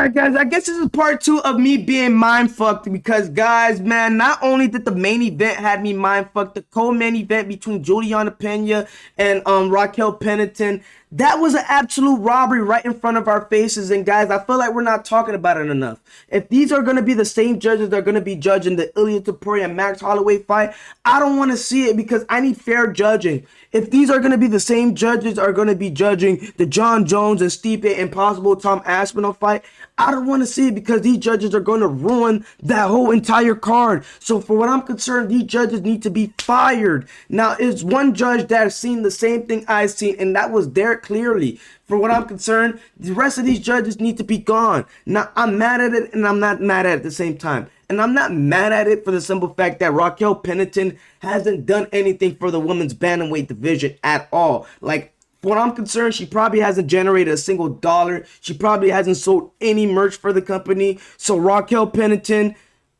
Alright guys, I guess this is part 2 of me being mind fucked because guys, man, not only did the main event had me mind fucked, the co-main event between Juliana Peña and Raquel Pennington, that was an absolute robbery right in front of our faces. And guys, I feel like we're not talking about it enough. If these are going to be the same judges that are going to be judging the Ilia Topuria and Max Holloway fight, I don't want to see it because I need fair judging. If these are going to be the same judges are going to be judging the John Jones and Stipe Impossible Tom Aspinall fight, I don't want to see it because these judges are going to ruin that whole entire card. So for what I'm concerned, these judges need to be fired. Now, it's one judge that has seen the same thing I've seen, and that was Derek clearly. For what I'm concerned, the rest of these judges need to be gone. Now, I'm mad at it, and I'm not mad at it at the same time. And I'm not mad at it for the simple fact that Raquel Pennington hasn't done anything for the women's bantamweight division at all. Like, for what I'm concerned, she probably hasn't generated a single dollar. She probably hasn't sold any merch for the company. So Raquel Pennington,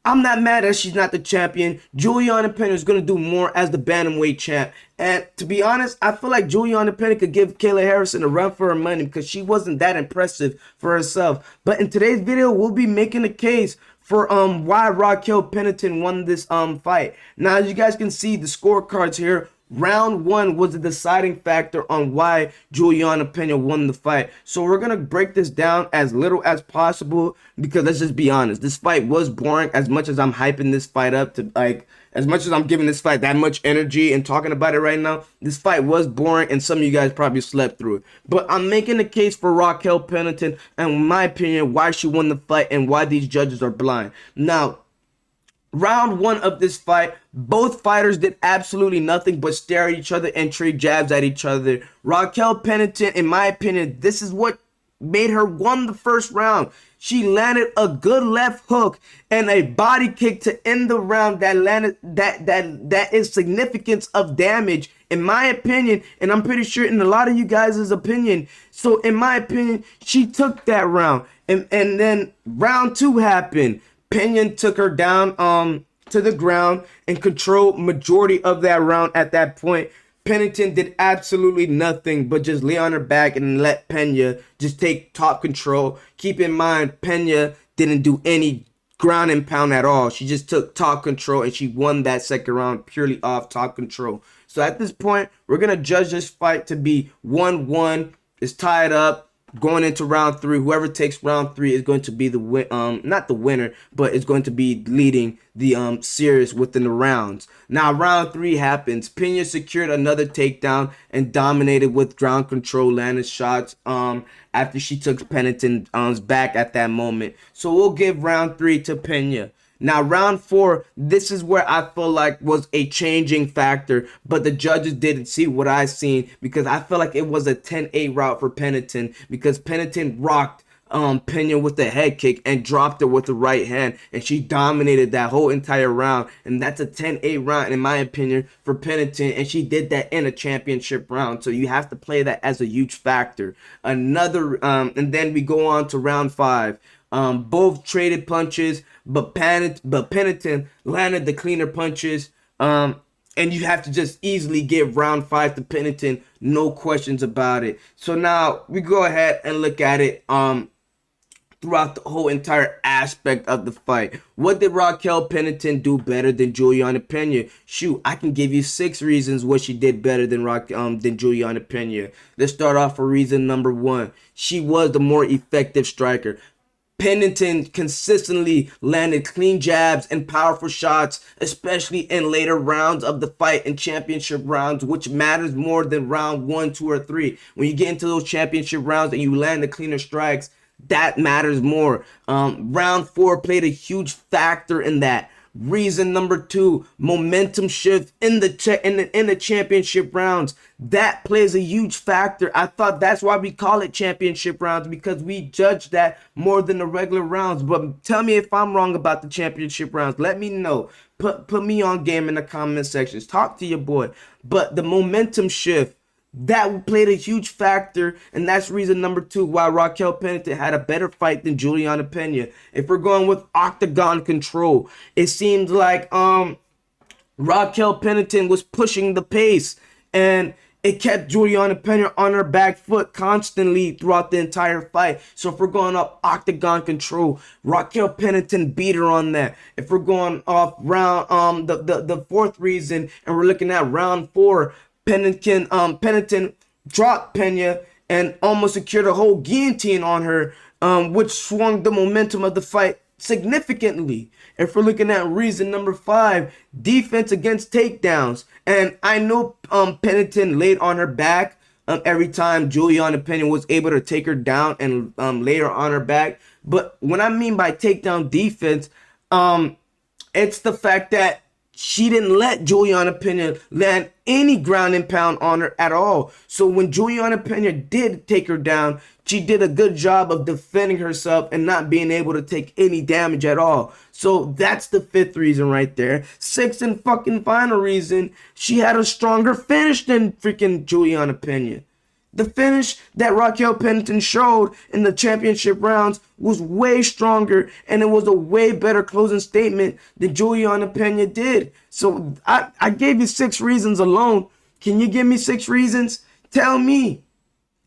I'm not mad that she's not the champion. Juliana Peña is going to do more as the bantamweight champ. And to be honest, I feel like Juliana Peña could give Kayla Harrison a run for her money because she wasn't that impressive for herself. But in today's video, we'll be making a case for why Raquel Pennington won this fight. Now, as you guys can see, the scorecards here. Round 1 was the deciding factor on why Juliana Peña won the fight. So we're going to break this down as little as possible because let's just be honest. This fight was boring as much as I'm hyping this fight up to as much as I'm giving this fight that much energy and talking about it right now. This fight was boring and some of you guys probably slept through it. But I'm making a case for Raquel Pennington and in my opinion why she won the fight and why these judges are blind. Now, round 1 of this fight, both fighters did absolutely nothing but stare at each other and trade jabs at each other. Raquel Pennington, in my opinion, this is what made her won the first round. She landed a good left hook and a body kick to end the round that landed that is significance of damage, in my opinion, and I'm pretty sure in a lot of you guys' opinion. So in my opinion, she took that round. And then round 2 happened. Peña took her down to the ground and controlled majority of that round at that point. Pennington did absolutely nothing but just lay on her back and let Peña just take top control. Keep in mind, Peña didn't do any ground and pound at all. She just took top control and she won that second round purely off top control. So at this point, we're going to judge this fight to be 1-1. It's tied up. Going into round 3, whoever takes round 3 is going to be the not the winner, but is going to be leading the series within the rounds. Now round 3 happens. Peña secured another takedown and dominated with ground control, landed shots after she took Pennington's back at that moment. So we'll give round 3 to Peña. Now, round 4, this is where I feel like was a changing factor, but the judges didn't see what I seen because I feel like it was a 10-8 route for Pennington because Pennington rocked Peña with the head kick and dropped her with the right hand, and she dominated that whole entire round, and that's a 10-8 round in my opinion for Pennington, and she did that in a championship round, so you have to play that as a huge factor. And then we go on to round 5. Both traded punches, but Pennington landed the cleaner punches. And you have to just easily give round 5 to Pennington, no questions about it. So now we go ahead and look at it throughout the whole entire aspect of the fight. What did Raquel Pennington do better than Juliana Peña? Shoot, I can give you 6 reasons what she did better than Juliana Peña. Let's start off for reason number 1. She was the more effective striker. Pennington consistently landed clean jabs and powerful shots, especially in later rounds of the fight and championship rounds, which matters more than round 1, 2, or 3. When you get into those championship rounds and you land the cleaner strikes, that matters more. Round 4 played a huge factor in that. Reason number 2, momentum shift in the championship rounds. That plays a huge factor. I thought that's why we call it championship rounds, because we judge that more than the regular rounds. But tell me if I'm wrong about the championship rounds. Let me know. Put me on game in the comment sections. Talk to your boy. But the momentum shift, that played a huge factor, and that's reason number 2 why Raquel Pennington had a better fight than Juliana Peña. If we're going with octagon control, it seemed like Raquel Pennington was pushing the pace, and it kept Juliana Peña on her back foot constantly throughout the entire fight. So if we're going up octagon control, Raquel Pennington beat her on that. If we're going off round the fourth reason and we're looking at round 4, Pennington dropped Peña and almost secured a whole guillotine on her, which swung the momentum of the fight significantly. If we're looking at reason number 5, defense against takedowns. And I know Pennington laid on her back every time Juliana Peña was able to take her down and lay her on her back. But what I mean by takedown defense, it's the fact that she didn't let Juliana Peña land any ground and pound on her at all. So when Juliana Peña did take her down, she did a good job of defending herself and not being able to take any damage at all. So that's the 5th reason right there. 6th and fucking final reason, she had a stronger finish than freaking Juliana Peña. The finish that Raquel Pennington showed in the championship rounds was way stronger, and it was a way better closing statement than Juliana Peña did. So I gave you 6 reasons alone. Can you give me 6 reasons? Tell me,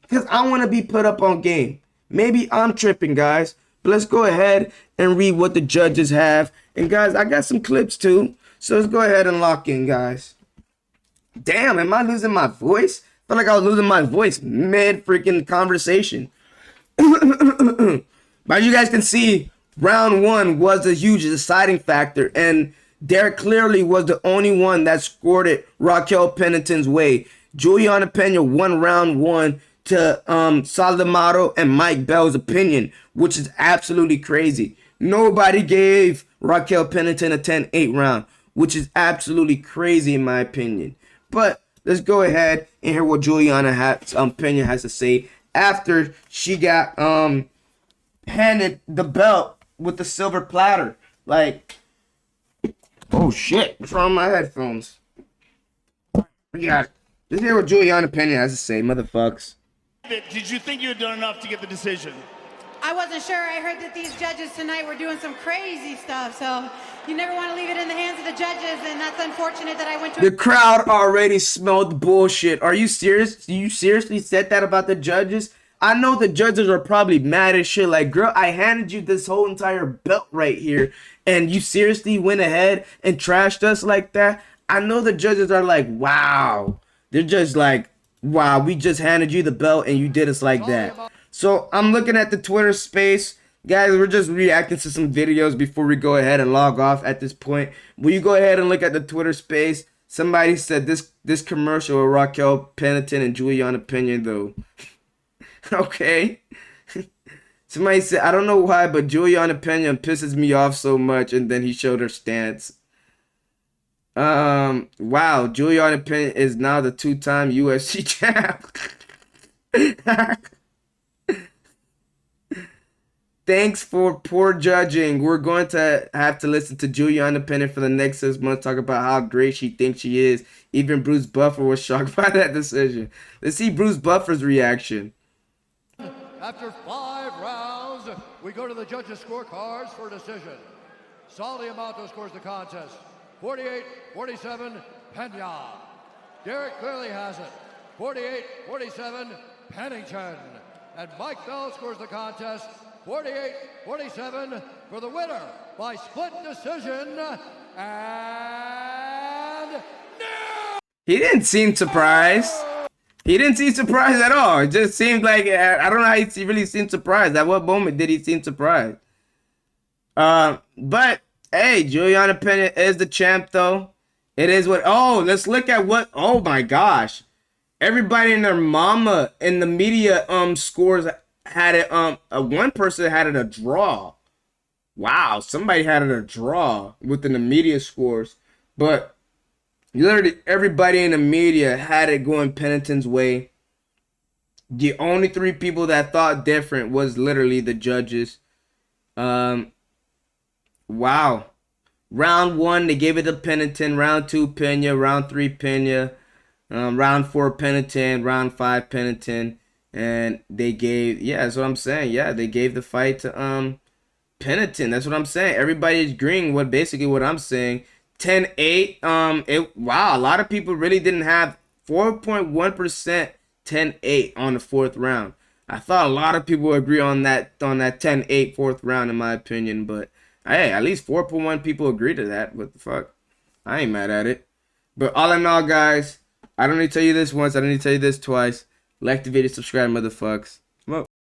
because I want to be put up on game. Maybe I'm tripping, guys, but let's go ahead and read what the judges have. And guys, I got some clips too, so let's go ahead and lock in, guys. Damn, am I losing my voice? I felt like I was losing my voice mid freaking conversation. But as you guys can see, round 1 was a huge deciding factor, and Derek clearly was the only one that scored it Raquel Pennington's way. Juliana Peña won round 1 to Salamaro and Mike Bell's opinion, which is absolutely crazy. Nobody gave Raquel Pennington a 10-8 round, which is absolutely crazy in my opinion. But let's go ahead and hear what Juliana Peña has to say after she got handed the belt with the silver platter. Like, oh shit, what's wrong with my headphones? Yeah, let's hear what Juliana Peña has to say, motherfucks. Did you think you had done enough to get the decision? I wasn't sure. I heard that these judges tonight were doing some crazy stuff, so you never want to leave it in the hands of the judges, and that's unfortunate that I went to... The crowd already smelled bullshit. Are you serious? You seriously said that about the judges? I know the judges are probably mad as shit. Like, girl, I handed you this whole entire belt right here, and you seriously went ahead and trashed us like that? I know the judges are like, wow. They're just like, wow, we just handed you the belt and you did us like that. So I'm looking at the Twitter space. Guys, we're just reacting to some videos before we go ahead and log off at this point. Will you go ahead and look at the Twitter space? Somebody said this commercial with Raquel Pennington and Juliana Peña, though. Okay. Somebody said, I don't know why, but Juliana Peña pisses me off so much, and then he showed her stance. Wow, Juliana Peña is now the 2-time UFC champ. Thanks for poor judging. We're going to have to listen to Juliana Peña for the next 6 months, talk about how great she thinks she is. Even Bruce Buffer was shocked by that decision. Let's see Bruce Buffer's reaction. After 5 rounds, we go to the judges' scorecards for a decision. Sally Amato scores the contest. 48-47, Peña. Derek clearly has it. 48-47, Pennington. And Mike Bell scores the contest. 48-47 for the winner by split decision. And no! He didn't seem surprised. He didn't seem surprised at all. It just seemed like, I don't know how he really seemed surprised. At what moment did he seem surprised? But, hey, Juliana Peña is the champ, though. It is what, oh, let's look at what, oh my gosh. Everybody and their mama in the media scores had it, one person had it a draw. Wow, somebody had it a draw within the media scores. But literally everybody in the media had it going Pennington's way. The only 3 people that thought different was literally the judges. Wow. Round 1, they gave it to Pennington. Round 2, Peña. Round 3, Peña. Round 4, Pennington. Round 5, Pennington. And they gave, yeah, that's what I'm saying. Yeah, they gave the fight to Pennington. That's what I'm saying. Everybody's agreeing what basically what I'm saying. 10-8. Wow, a lot of people really didn't have 4.1% 10-8 on the fourth round. I thought a lot of people would agree on that 10-8 fourth round, in my opinion, but hey, at least 4.1 people agree to that. What the fuck? I ain't mad at it. But all in all, guys, I don't need to tell you this once. I don't need to tell you this twice. Like the video, subscribe, motherfucks. Smoke.